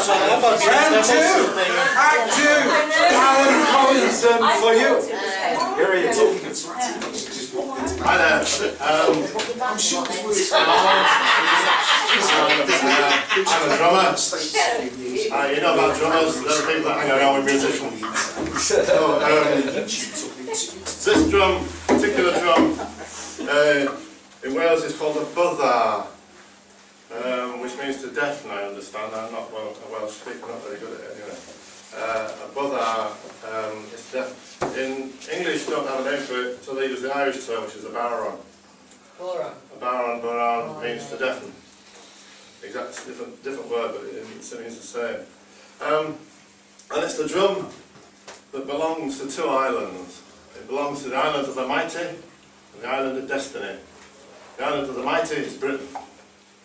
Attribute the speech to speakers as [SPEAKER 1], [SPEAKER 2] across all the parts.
[SPEAKER 1] Round two. Act two. Alan Collinson for you. Here he is.
[SPEAKER 2] Hi there. I'm a drummer. You know about drummers, they're the people that hang around with musicians. So, this particular drum, in Wales is called a buzzer, which means to deafen, I understand. I'm not a Welsh speaker, not very good at it anyway. A buzzer is deaf. In English, don't have a name for it, so they use the Irish term, which is a barron. A barron means to deafen. Exactly, different word, but it means the same. And it's the drum that belongs to two islands. It belongs to the island of the Mighty and the island of Destiny. The island of the Mighty is Britain.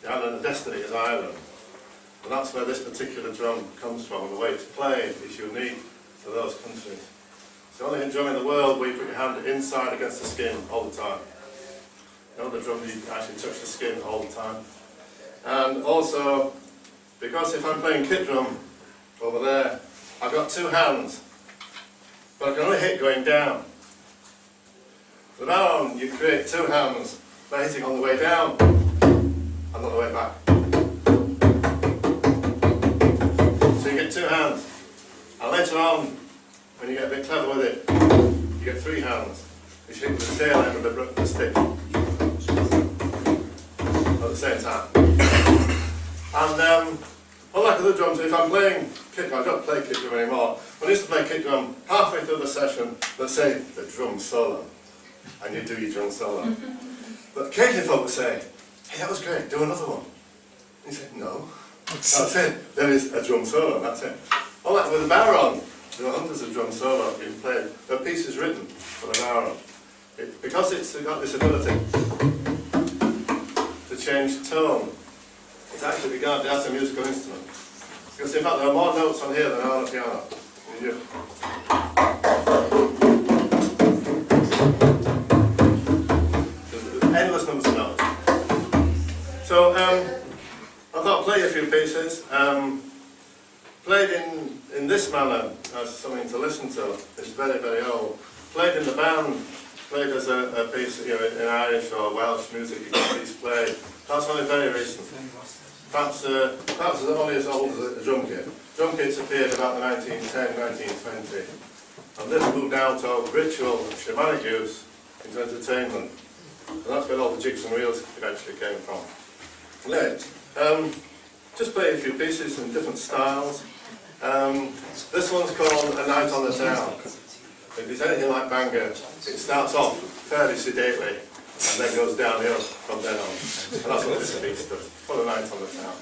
[SPEAKER 2] The island of Destiny is Ireland. And that's where this particular drum comes from. And the way it's played is unique to those countries. It's the only drum in the world where you put your hand inside against the skin all the time. No other drum you actually touch the skin all the time. And also, because if I'm playing kit drum over there, I've got two hands, but I can only hit going down. So now you create two hands by hitting on the way down and on the way back. So you get two hands. And later on, when you get a bit clever with it, you get three hands, which hit the tail end of the stick at the same time. And unlike other drums, if I'm playing kick drum, I don't play kick drum anymore. When I used to play kick drum, halfway through the session, they'd say the drum solo, and you do your drum solo. But occasionally folk would say, "Hey, that was great, do another one." And you say, "No, that's it, there is a drum solo, that's it." Unlike with the barron, there are hundreds of drum solos being played. There are pieces written for the barron. Because it's got this ability to change tone, it's actually regarded as a musical instrument. Because in fact there are more notes on here than are on a piano. There's endless numbers of notes. So I thought I'd play a few pieces. Played in this manner as something to listen to. It's very, very old. Played in the band, played as a piece, in Irish or Welsh music, you get these played. That's only very recent. Perhaps only as old as a drum kit. Drum kits appeared about the 1910, 1920. And this moved out of ritual and shamanic use into entertainment. And that's where all the jigs and reels eventually came from. Next, just play a few pieces in different styles. This one's called A Night on the Town. If it's anything like Bangor, it starts off fairly sedately and then goes downhill from then on. And that's what this piece does. For A Night on the Town.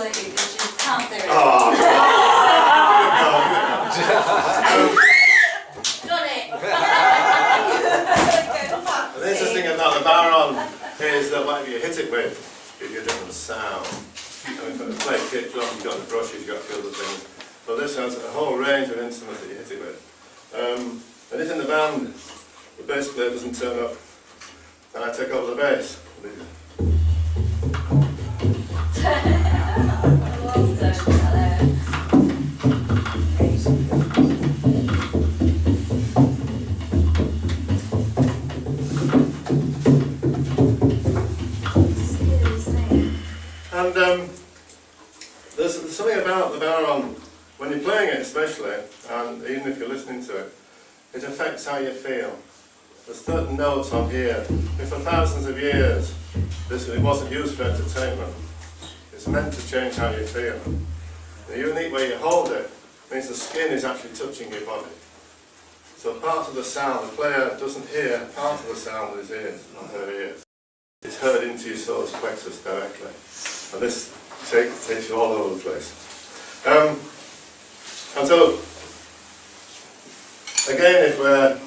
[SPEAKER 3] Absolutely, because you can't do it.
[SPEAKER 2] Oh,
[SPEAKER 3] Got it!
[SPEAKER 2] the interesting thing about the baron is that whatever you hit it with, gives you a different sound. I mean, for the play kit drum, you've got the brushes, you've got a few other things. But this has a whole range of instruments that you hit it with. And if in the band, the bass player doesn't turn up, then I take over the bass.
[SPEAKER 3] Well done, hello.
[SPEAKER 2] And there's something about the baron, when you're playing it especially, and even if you're listening to it, it affects how you feel. There's certain notes on here. If for thousands of years it wasn't used for entertainment, it's meant to change how you feel. The unique way you hold it means the skin is actually touching your body. So part of the sound, the player doesn't hear part of the sound with his ears, not her ears. It's heard into your solar plexus directly. And this takes you all over the place. And so, again, if we're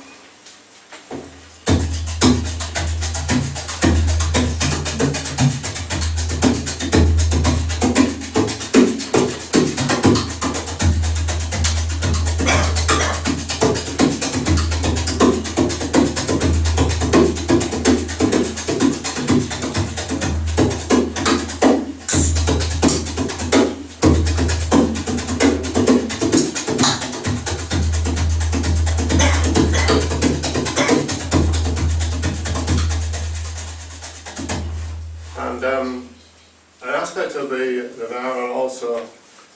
[SPEAKER 2] an aspect of the baron also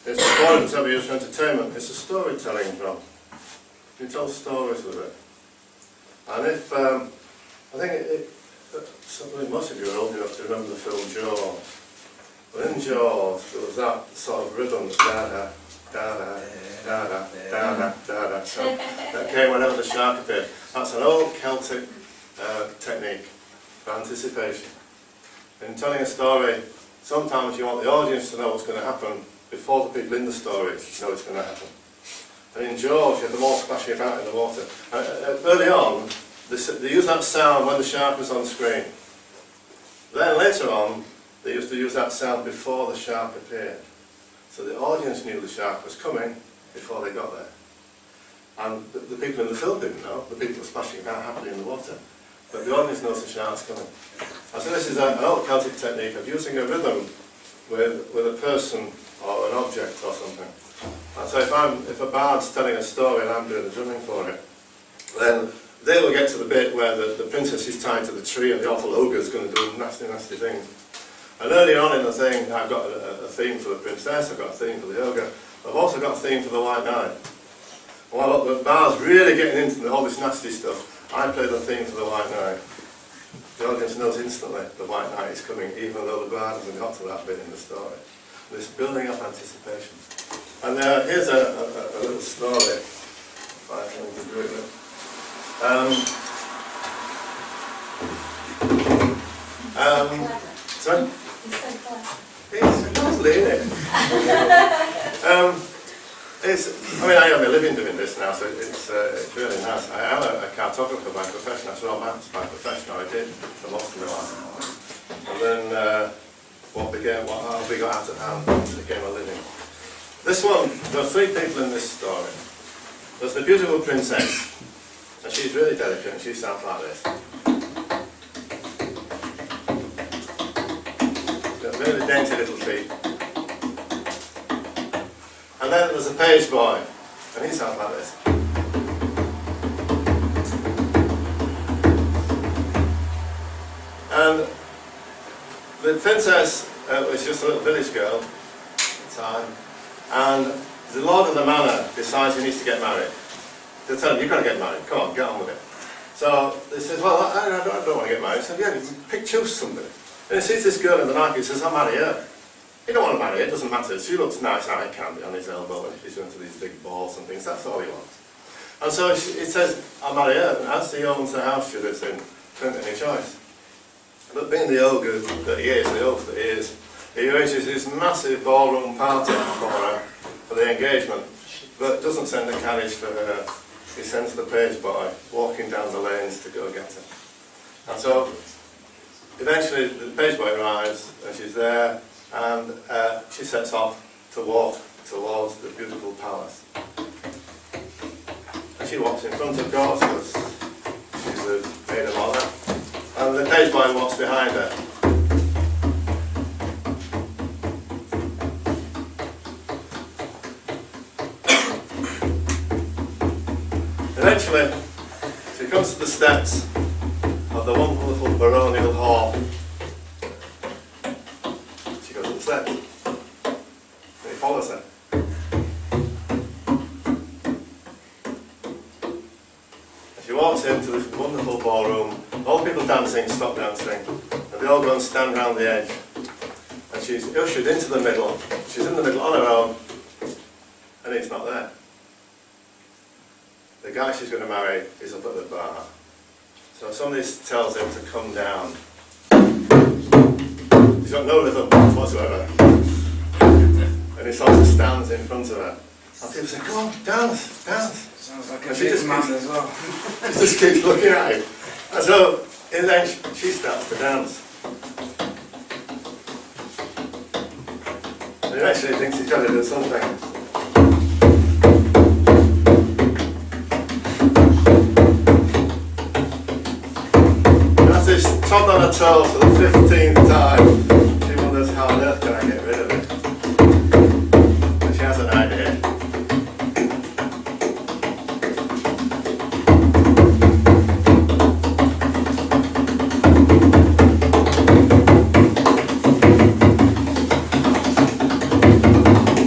[SPEAKER 2] is before it's ever used for entertainment, it's a storytelling drum. You tell stories with it. And if, I think most of you are old enough to remember the film Jaws. But in Jaws, there was that sort of rhythm, da-da, da-da, da-da, da-da, da-da, so that came whenever the shark appeared. That's an old Celtic technique for anticipation. In telling a story, sometimes you want the audience to know what's going to happen before the people in the story know it's going to happen. And in Jaws, you have them all splashing about in the water. Early on, they used that sound when the shark was on screen. Then later on, they used to use that sound before the shark appeared. So the audience knew the shark was coming before they got there. And the people in the film didn't know, the people were splashing about happily in the water. But the audience knows the shark's coming. And so this is an old Celtic technique of using a rhythm with a person or an object or something. And so if a bard's telling a story and I'm doing the drumming for it, then they will get to the bit where the princess is tied to the tree and the awful ogre's going to do nasty, nasty things. And earlier on in the thing, I've got a theme for the princess, I've got a theme for the ogre, I've also got a theme for the white knight. While the bard's really getting into all this nasty stuff, I play the theme for the white knight. The audience knows instantly the white knight is coming, even though the bard hasn't got to that bit in the story. This building up anticipation. And here's a little story. Right, let me just do it now. Sorry? It's lovely, isn't it? I mean, I have a living doing this now, so it's really nice. I am a cartographer by profession. I saw maps by profession. I did for most of my life. And then how we got out of hand became a living. This one, there are three people in this story. There's the beautiful princess, and she's really delicate, and she sounds like this. She's got really dainty little feet. And then there's a page boy, and he sounds like this. And the princess was just a little village girl at the time, and the lord of the manor decides he needs to get married. They tell him, you've got to get married, come on, get on with it. So they says, well, I don't want to get married. He said, yeah, choose somebody. And he sees this girl in the market, he says, I'll marry her. He don't want to marry her, it doesn't matter. She looks nice, eye candy on his elbow, and she's going to these big balls and things, that's all he wants. And so it says, I'll marry her, and as he owns the house she lives in, don't get any choice. But being the ogre that he is, the oaf that he is he arranges this massive ballroom party for her, for the engagement, but doesn't send a carriage for her. He sends the page boy walking down the lanes to go get her. And so, eventually the page boy arrives, and she's there, and she sets off to walk towards the beautiful palace. And she walks in front, of course, because she's the maid of honour, and the page boy walks behind her. Eventually, she comes to the steps of the wonderful baronial hall. She goes up the steps, and he follows her. And she walks into this wonderful ballroom, all people dancing, stop dancing, and they all go and stand round the edge. And she's ushered into the middle. She's in the middle on her own, and he's not there. The guy she's going to marry is up at the bar. So somebody tells him to come down. He's got no rhythm whatsoever. And he sort of stands in front of her. And people say, come on, dance, dance.
[SPEAKER 1] Sounds like a
[SPEAKER 2] And she just
[SPEAKER 1] man
[SPEAKER 2] keeps,
[SPEAKER 1] as well.
[SPEAKER 2] she just keeps looking at him. And so, in the end, she starts to dance. And he actually thinks he's got to do something. Trod on her toe for the 15th time. She wonders how on earth can I get rid of it. And she has an idea.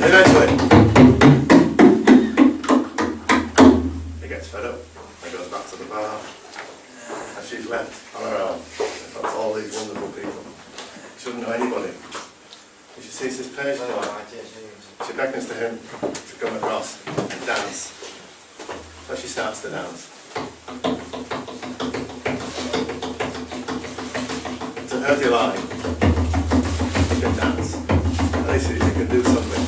[SPEAKER 2] Eventually, he gets fed up and goes back to the bar. And she's left on her own. All these wonderful people. She doesn't know anybody. And she sees this page boy. She beckons to him to come across and dance. So she starts to dance. To her delight, she can dance. At least she can do something.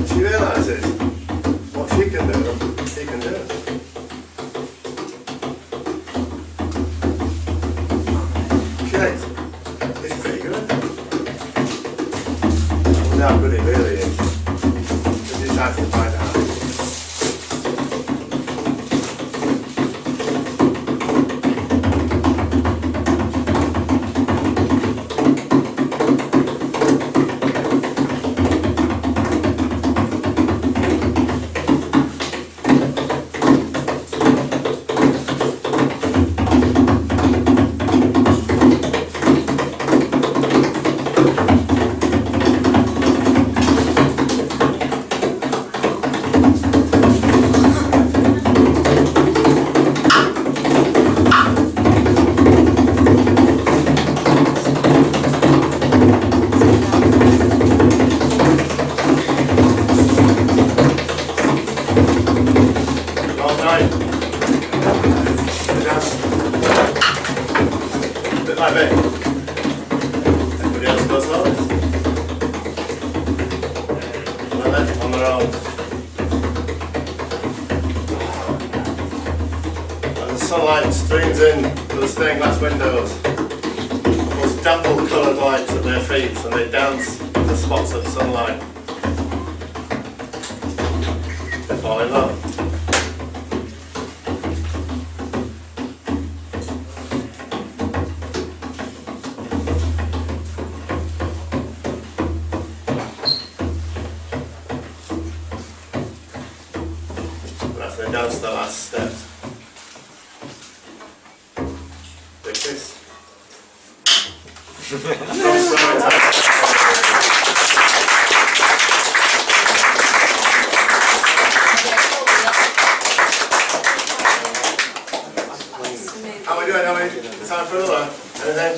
[SPEAKER 2] She realises what she can do, he can do. She thinks, it's pretty good. I wonder how good it really is. She decides to find out. Bit like me. Everybody else goes home. And they're left on their own. And the sunlight streams in through the stained glass windows. Those dapple coloured lights at their feet, and they dance in the spots of sunlight. They fall in love. They dance the last step. They kiss. How are we doing? Are we time for another? Anything?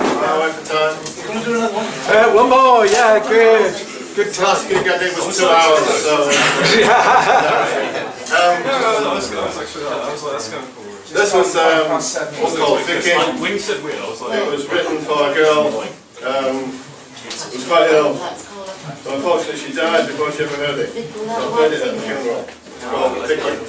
[SPEAKER 2] Am I away for time?
[SPEAKER 1] One more, yeah, good. Good
[SPEAKER 2] Last
[SPEAKER 1] time.
[SPEAKER 2] gig I did was 2 hours, so. This was called Vicky.
[SPEAKER 4] When you said weird, I was like,
[SPEAKER 2] It was written for a girl who was quite ill. So unfortunately she died before she ever heard it. So I played it at the funeral. It's called Vicky.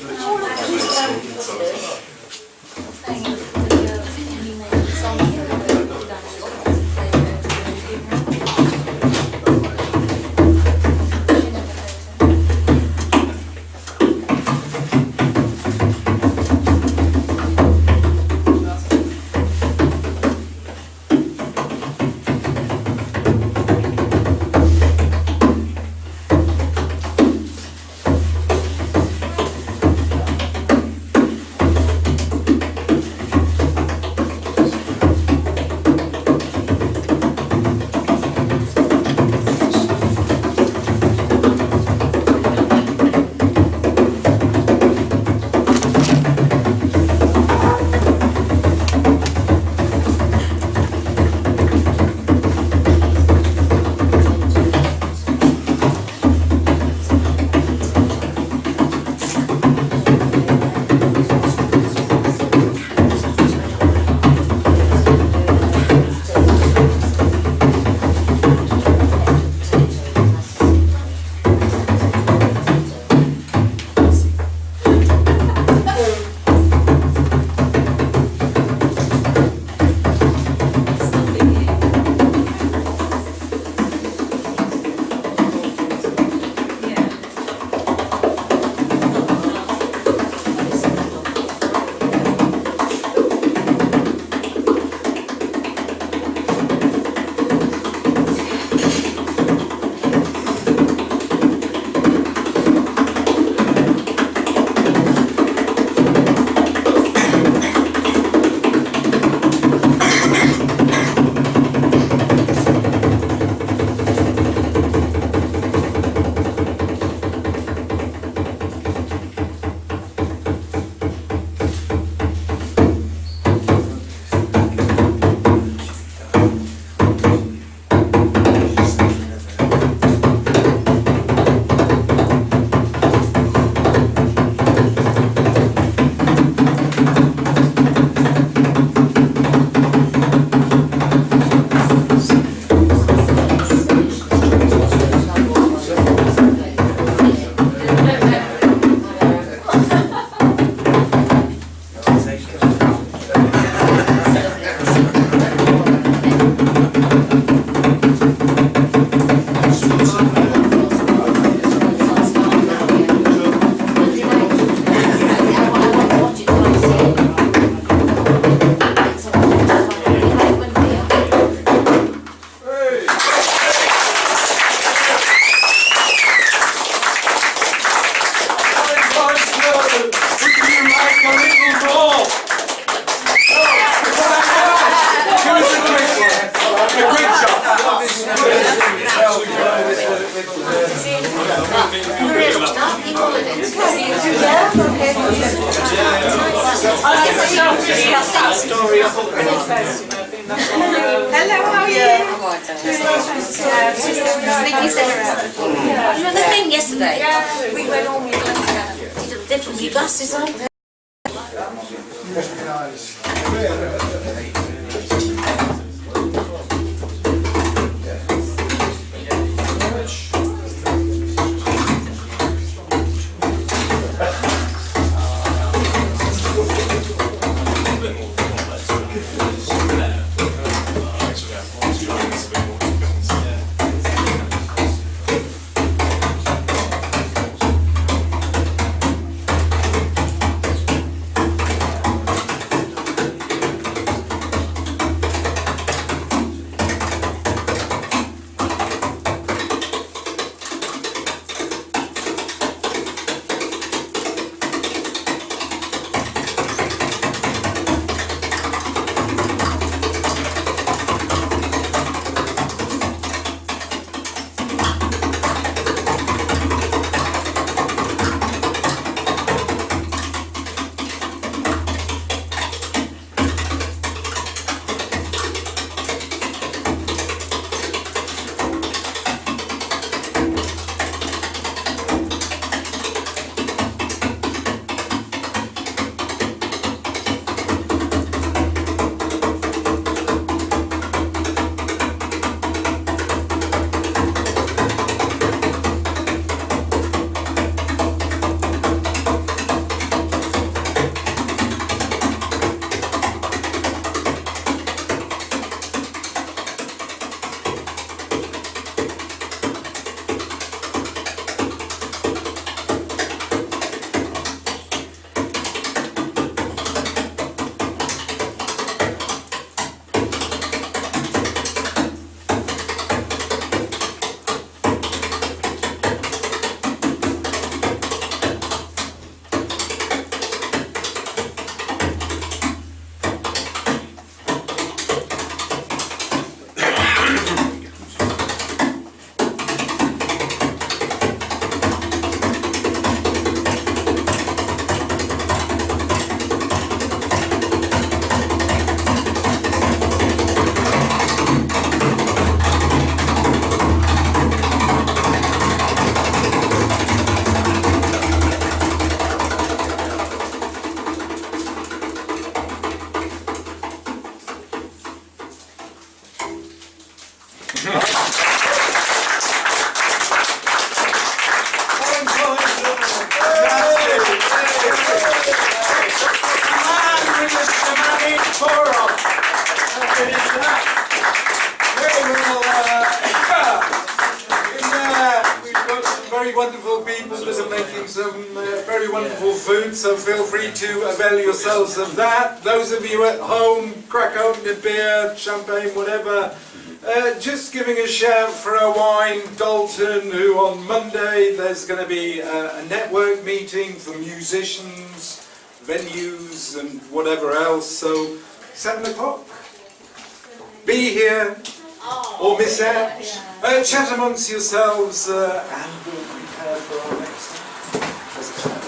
[SPEAKER 5] Hello, how are you?
[SPEAKER 6] Remember the thing yesterday? Yeah, we went all different your glasses on.
[SPEAKER 1] We've got some very wonderful people that are making some very wonderful food, so feel free to avail yourselves of that. Those of you at home, crack open a beer, champagne, whatever. Just giving a shout for our wine, Dalton, who on Monday there's going to be a network meeting for musicians, venues and whatever else, so 7 o'clock. Be here or miss out. Chat amongst yourselves and we'll prepare for our next time.